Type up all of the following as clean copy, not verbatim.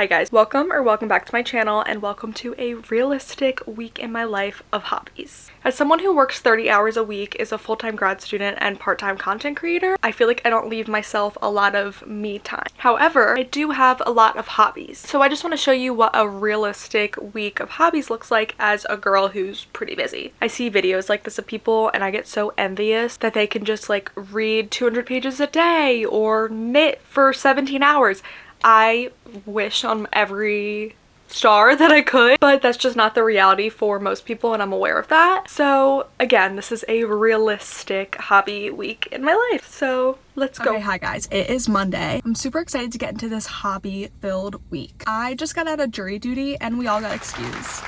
Hi guys, welcome back to my channel and welcome to a realistic week in my life of hobbies. As someone who works 30 hours a week, is a full-time grad student and part-time content creator, I feel like I don't leave myself a lot of me time. However, I do have a lot of hobbies. So I just want to show you what a realistic week of hobbies looks like as a girl who's pretty busy. I see videos like this of people and I get so envious that they can just like read 200 pages a day or knit for 17 hours. I wish on every star that I could, but that's just not the reality for most people and I'm aware of that. So again, this is a realistic hobby week in my life. So let's go. Okay, hi guys, it is Monday. I'm super excited to get into this hobby-filled week. I just got out of jury duty and we all got excused.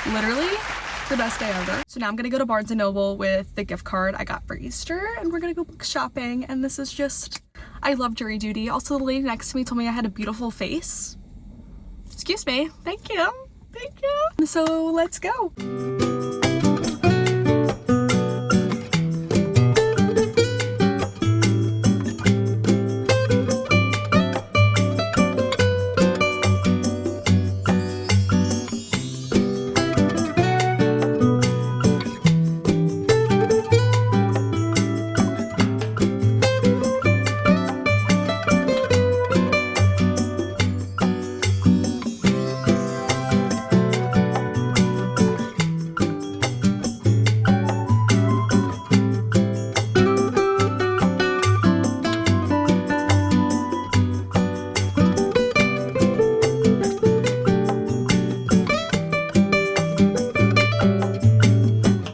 Literally the best day ever. So now I'm gonna go to Barnes & Noble with the gift card I got for Easter and we're gonna go book shopping, and this is just, I love jury duty. Also, the lady next to me told me I had a beautiful face. Excuse me. Thank you. Thank you. So let's go.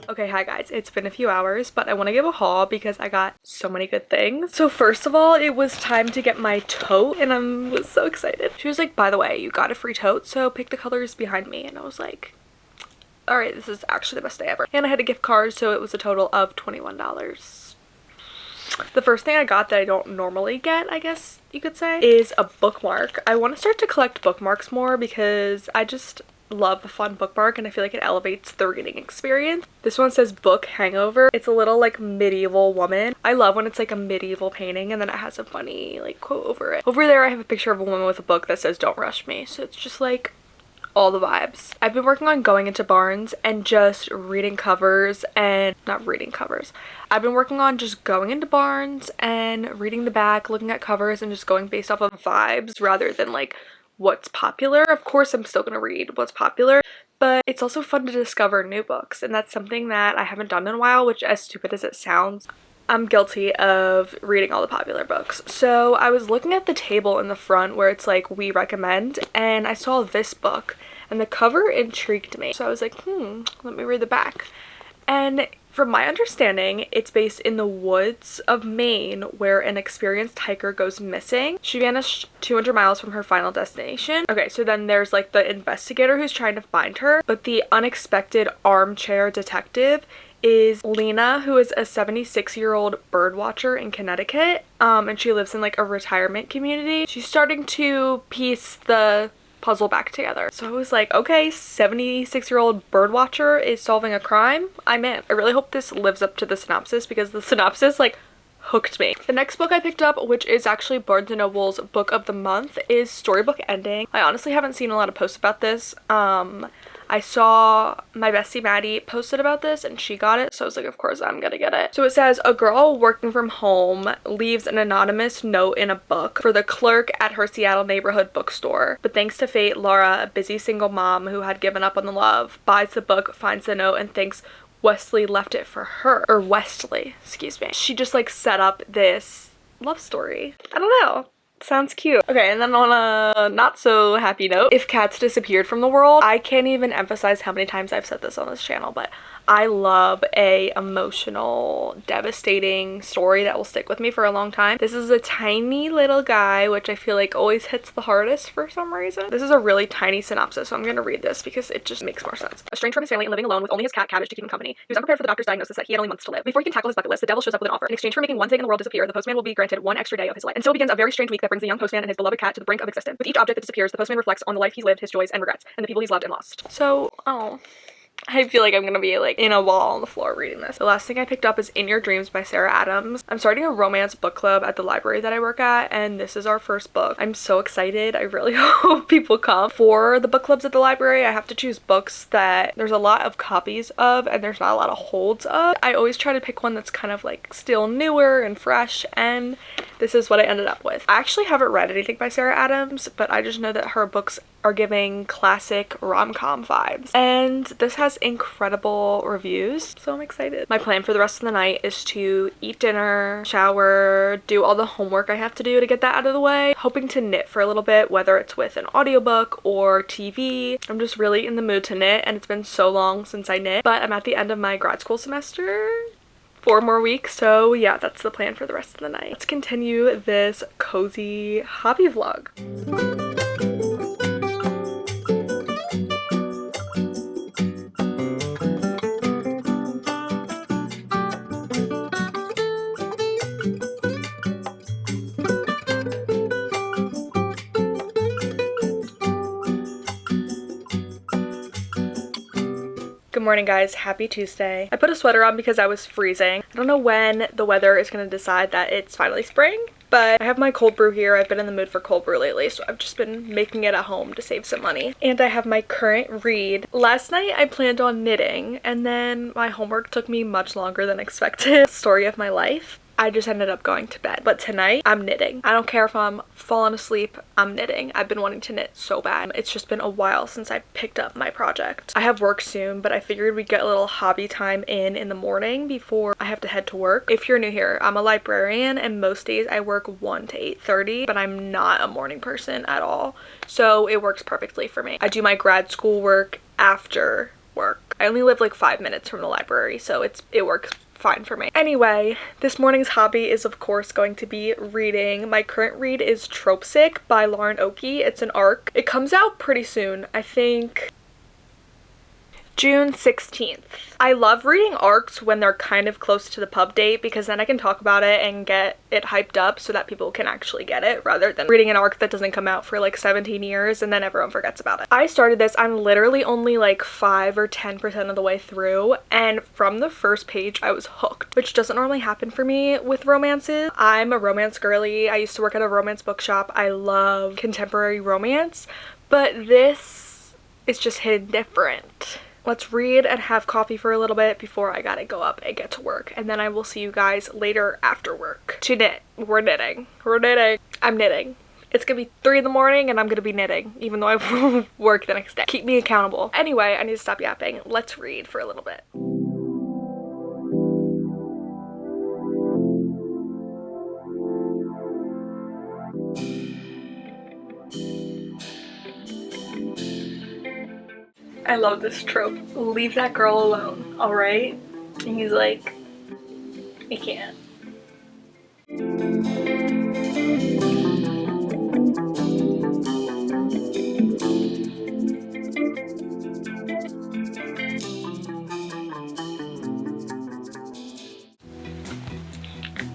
Okay, hi guys, it's been a few hours, but I want to give a haul because I got so many good things. So first of all, it was time to get my tote and I was so excited. She was like, by the way, you got a free tote, so pick the colors behind me. And I was like, all right, this is actually the best day ever. And I had a gift card, so it was a total of $21. The first thing I got that I don't normally get, I guess you could say, is a bookmark. I want to start to collect bookmarks more because I just love a fun bookmark and I feel like it elevates the reading experience. This one says book hangover. It's a little like medieval woman. I love when it's like a medieval painting and then it has a funny like quote over it. Over there I have a picture of a woman with a book that says don't rush me, so it's just like all the vibes. I've been working on going into Barnes and just reading covers and not reading covers. I've been working on just going into Barnes and reading the back, looking at covers and just going based off of vibes rather than like what's popular. Of course I'm still gonna read what's popular, but it's also fun to discover new books, and that's something that I haven't done in a while, which, as stupid as it sounds, I'm guilty of reading all the popular books. So I was looking at the table in the front where it's like we recommend, and I saw this book and the cover intrigued me, so I was like, let me read the back. And from my understanding, it's based in the woods of Maine where an experienced hiker goes missing. She vanished 200 miles from her final destination. Okay, so then there's like the investigator who's trying to find her, but the unexpected armchair detective is Lena, who is a 76-year-old bird watcher in Connecticut, and she lives in like a retirement community. She's starting to piece the puzzle back together. So I was like, okay, 76-year-old bird watcher is solving a crime. I'm in. I really hope this lives up to the synopsis because the synopsis like hooked me. The next book I picked up, which is actually Barnes & Noble's book of the month, is Storybook Ending. I honestly haven't seen a lot of posts about this. I saw my bestie Maddie posted about this and she got it, so I was like, of course I'm gonna get it. So it says, a girl working from home leaves an anonymous note in a book for the clerk at her Seattle neighborhood bookstore. But thanks to fate, Laura, a busy single mom who had given up on the love, buys the book, finds the note, and thinks Wesley left it for her. Or Westley, excuse me. She just like set up this love story. I don't know. Sounds cute. Okay, and then on a not so happy note, if cats disappeared from the world, I can't even emphasize how many times I've said this on this channel, but I love a emotional, devastating story that will stick with me for a long time. This is a tiny little guy, which I feel like always hits the hardest for some reason. This is a really tiny synopsis, so I'm gonna read this because it just makes more sense. Estranged from his family and living alone with only his cat Cabbage to keep him company, he was unprepared for the doctor's diagnosis that he had only months to live. Before he can tackle his bucket list, the devil shows up with an offer. In exchange for making one thing in the world disappear, the postman will be granted one extra day of his life. And so begins a very strange week that brings the young postman and his beloved cat to the brink of existence. With each object that disappears, the postman reflects on the life he's lived, his joys and regrets, and the people he's loved and lost. So, oh. I feel like I'm gonna be like in a wall on the floor reading this. The last thing I picked up is In Your Dreams by Sarah Adams. I'm starting a romance book club at the library that I work at, and this is our first book. I'm so excited. I really hope people come. For the book clubs at the library, I have to choose books that there's a lot of copies of and there's not a lot of holds of. I always try to pick one that's kind of like still newer and fresh, and this is what I ended up with. I actually haven't read anything by Sarah Adams, but I just know that her books are giving classic rom-com vibes, and this has incredible reviews, so I'm excited. My plan for the rest of the night is to eat dinner, shower, do all the homework I have to do to get that out of the way, hoping to knit for a little bit, whether it's with an audiobook or TV. I'm just really in the mood to knit, and it's been so long since I knit, but I'm at the end of my grad school semester. 4 more weeks, so yeah, that's the plan for the rest of the night. Let's continue this cozy hobby vlog. Good morning, guys. Happy Tuesday. I put a sweater on because I was freezing. I don't know when the weather is going to decide that it's finally spring, but I have my cold brew here. I've been in the mood for cold brew lately, so I've just been making it at home to save some money. And I have my current read. Last night I planned on knitting, and then my homework took me much longer than expected. Story of my life. I just ended up going to bed. But tonight, I'm knitting. I don't care if I'm falling asleep, I'm knitting. I've been wanting to knit so bad. It's just been a while since I picked up my project. I have work soon, but I figured we'd get a little hobby time in the morning before I have to head to work. If you're new here, I'm a librarian, and most days I work 1 to 8:30, but I'm not a morning person at all. So it works perfectly for me. I do my grad school work after work. I only live like 5 minutes from the library, so it works fine for me. Anyway, this morning's hobby is of course going to be reading. My current read is Tropesick by Lauren Oakey. It's an arc. It comes out pretty soon. I think June 16th. I love reading arcs when they're kind of close to the pub date because then I can talk about it and get it hyped up so that people can actually get it rather than reading an arc that doesn't come out for like 17 years and then everyone forgets about it. I started this, I'm literally only like 5 or 10% of the way through, and from the first page I was hooked, which doesn't normally happen for me with romances. I'm a romance girly. I used to work at a romance bookshop. I love contemporary romance, but this is just hidden different. Let's read and have coffee for a little bit before I gotta go up and get to work. And then I will see you guys later after work to knit. We're knitting. We're knitting. I'm knitting. It's gonna be 3 in the morning and I'm gonna be knitting, even though I work the next day. Keep me accountable. Anyway, I need to stop yapping. Let's read for a little bit. I love this trope. Leave that girl alone, alright? And he's like, I can't.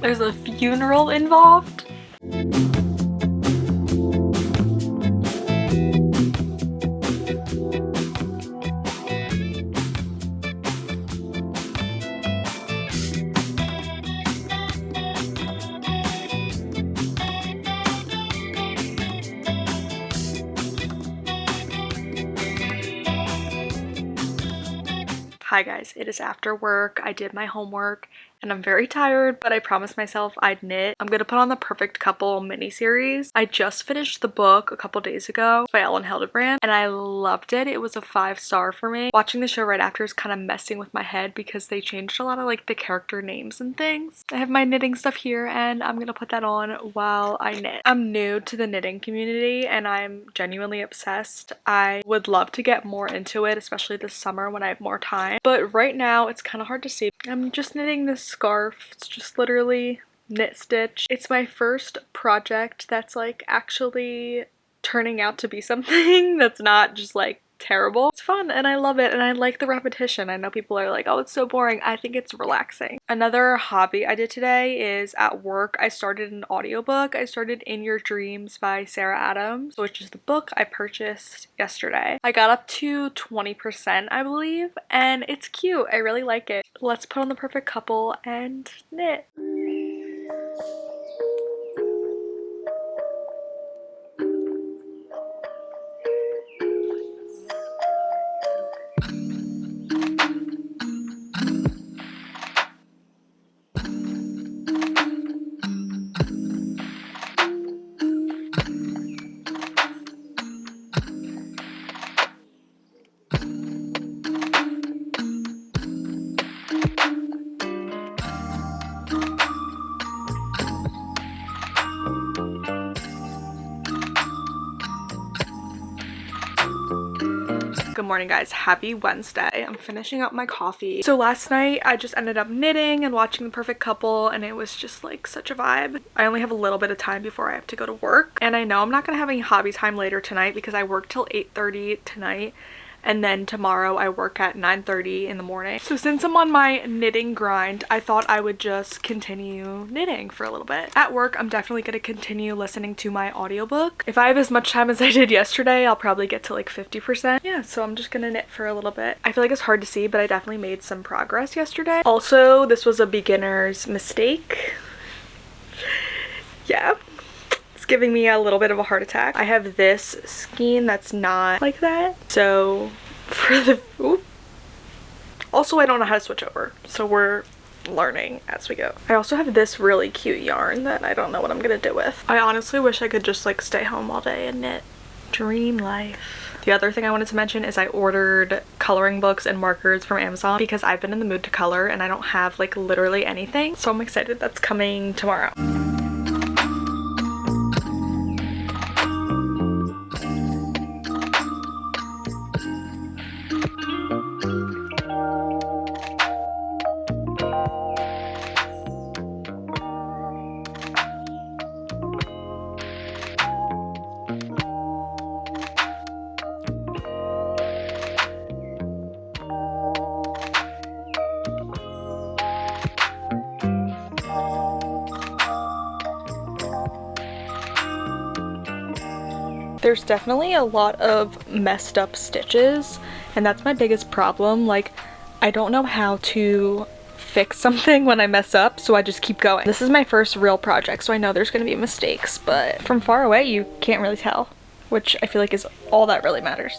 There's a funeral involved. Hi guys, it is after work. I did my homework and I'm very tired, but I promised myself I'd knit. I'm gonna put on the Perfect Couple miniseries. I just finished the book a couple days ago by Ellen Hildebrand and I loved it. It was a 5-star for me. Watching the show right after is kind of messing with my head because they changed a lot of like the character names and things. I have my knitting stuff here and I'm gonna put that on while I knit. I'm new to the knitting community and I'm genuinely obsessed. I would love to get more into it, especially this summer when I have more time. But right now it's kind of hard to see. I'm just knitting this scarf. It's just literally knit stitch. It's my first project that's like actually turning out to be something that's not just like terrible. It's fun and I love it and I like the repetition. I know people are like, oh, it's so boring. I think it's relaxing. Another hobby I did today is at work. I started an audiobook. I started In Your Dreams by Sarah Adams, which is the book I purchased yesterday. I got up to 20%, I believe, and it's cute. I really like it. Let's put on the perfect couple and knit. Good morning, guys. Happy Wednesday. I'm finishing up my coffee. So last night I just ended up knitting and watching The Perfect Couple and it was just like such a vibe. I only have a little bit of time before I have to go to work and I know I'm not gonna have any hobby time later tonight because I work till 8:30 tonight and then tomorrow I work at 9:30 in the morning. So since I'm on my knitting grind, I thought I would just continue knitting for a little bit. At work, I'm definitely going to continue listening to my audiobook. If I have as much time as I did yesterday, I'll probably get to like 50%. Yeah, so I'm just gonna knit for a little bit. I feel like it's hard to see, but I definitely made some progress yesterday. Also, this was a beginner's mistake. Yeah. Giving me a little bit of a heart attack. I have this skein that's not like that. So for the also I don't know how to switch over. So we're learning as we go. I also have this really cute yarn that I don't know what I'm gonna do with. I honestly wish I could just like stay home all day and knit. Dream life. The other thing I wanted to mention is I ordered coloring books and markers from Amazon because I've been in the mood to color and I don't have like literally anything. So I'm excited that's coming tomorrow. There's definitely a lot of messed up stitches and that's my biggest problem. Like, I don't know how to fix something when I mess up, so I just keep going. This is my first real project, so I know there's gonna be mistakes, but from far away you can't really tell, which I feel like is all that really matters.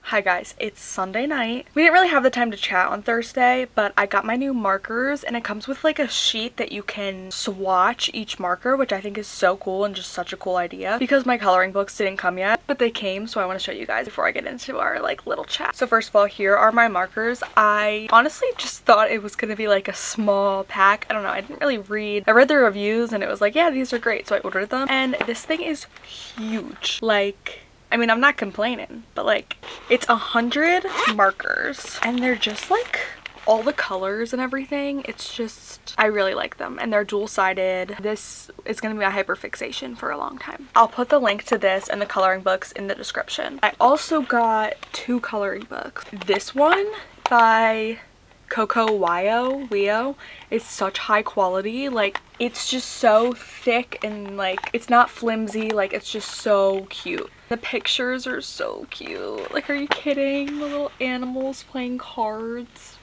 Hi guys, it's Sunday night. We didn't really have the time to chat on Thursday, but I got my new markers and it comes with like a sheet that you can swatch each marker, which I think is so cool and just such a cool idea because my coloring books didn't come yet, but they came, so I want to show you guys before I get into our like little chat. So first of all, here are my markers. I honestly just thought it was gonna be like a small pack. I don't know, I didn't really read. I read the reviews and it was like, yeah, these are great, so I ordered them and this thing is huge. Like, I mean, I'm not complaining, but like it's 100 markers and they're just like all the colors and everything. It's just, I really like them and they're dual-sided. This is going to be my hyperfixation for a long time. I'll put the link to this and the coloring books in the description. I also got 2 coloring books. This one by Coco Wio is such high quality. Like, it's just so thick and like it's not flimsy. Like, it's just so cute. The pictures are so cute. Like, are you kidding? The little animals playing cards.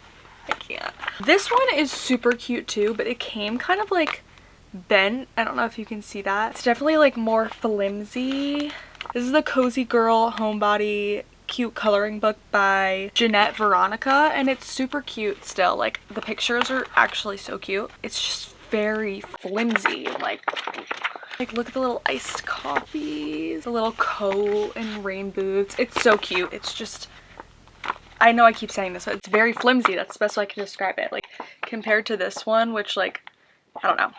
I can't. This one is super cute too, but it came kind of like bent. I don't know if you can see that. It's definitely like more flimsy. This is the Cozy Girl Homebody Cute Coloring Book by Jeanette Veronica, and it's super cute still. Like, the pictures are actually so cute. It's just very flimsy. Like, Like, look at the little iced coffees, the little coat and rain boots. It's so cute. It's just, I know I keep saying this, but it's very flimsy. That's the best way I can describe it. Like, compared to this one, which, like, I don't know.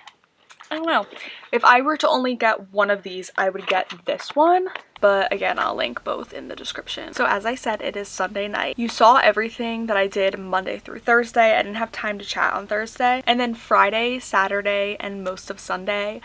If I were to only get one of these, I would get this one. But again, I'll link both in the description. So as I said, it is Sunday night. You saw everything that I did Monday through Thursday. I didn't have time to chat on Thursday. And then Friday, Saturday, and most of Sunday,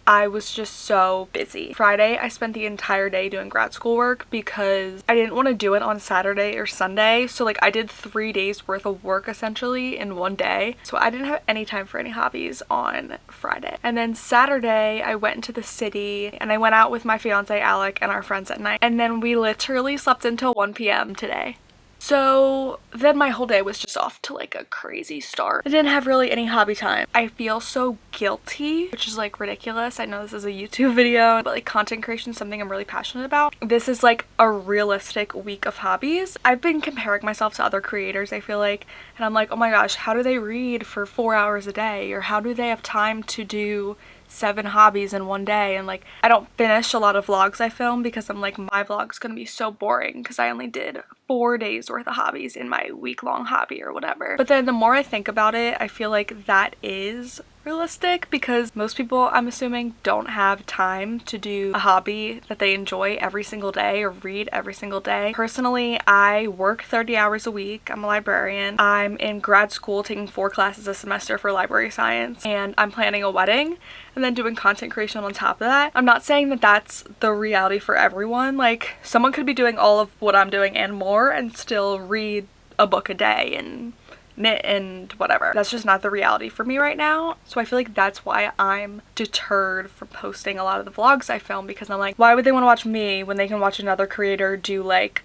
I was just so busy. Friday, I spent the entire day doing grad school work because I didn't want to do it on Saturday or Sunday. So like I did 3 days worth of work essentially in one day. So I didn't have any time for any hobbies on Friday. And then Saturday, I went into the city and I went out with my fiance Alec and our friends at night. And then we literally slept until 1 p.m. today. So then my whole day was just off to like a crazy start. I didn't have really any hobby time. I feel so guilty, which is like ridiculous. I know this is a YouTube video, but like content creation is something I'm really passionate about. This is like a realistic week of hobbies. I've been comparing myself to other creators, I feel like, and I'm like, oh my gosh, how do they read for 4 hours a day? Or how do they have time to do 7 hobbies in one day? And like I don't finish a lot of vlogs I film because I'm like, my vlog's gonna be so boring because I only did 4 days worth of hobbies in my week-long hobby or whatever. But then the more I think about it, I feel like that is realistic because most people, I'm assuming, don't have time to do a hobby that they enjoy every single day or read every single day. Personally, I work 30 hours a week. I'm a librarian. I'm in grad school taking 4 classes a semester for library science, and I'm planning a wedding and then doing content creation on top of that. I'm not saying that that's the reality for everyone. Like, someone could be doing all of what I'm doing and more and still read a book a day and knit and whatever. That's just not the reality for me right now. So I feel like that's why I'm deterred from posting a lot of the vlogs I film, because I'm like, why would they want to watch me when they can watch another creator do like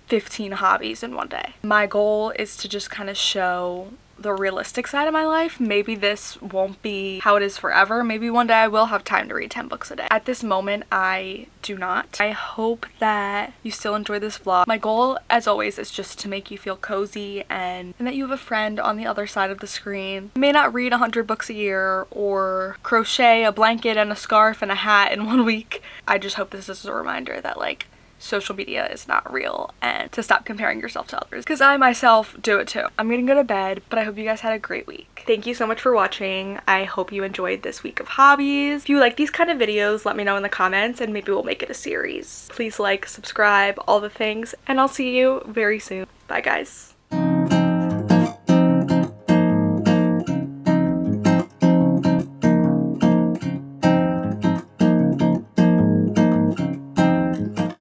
15 hobbies in one day? My goal is to just kind of show the realistic side of my life. Maybe this won't be how it is forever. Maybe one day I will have time to read 10 books a day. At this moment, I do not. I hope that you still enjoy this vlog. My goal, as always, is just to make you feel cozy and that you have a friend on the other side of the screen. I may not read 100 books a year or crochet a blanket and a scarf and a hat in 1 week. I just hope this is a reminder that like social media is not real and to stop comparing yourself to others, because I myself do it too. I'm gonna go to bed, but I hope you guys had a great week. Thank you so much for watching. I hope you enjoyed this week of hobbies. If you like these kind of videos, let me know in the comments and maybe we'll make it a series. Please like, subscribe, all the things, and I'll see you very soon. Bye guys.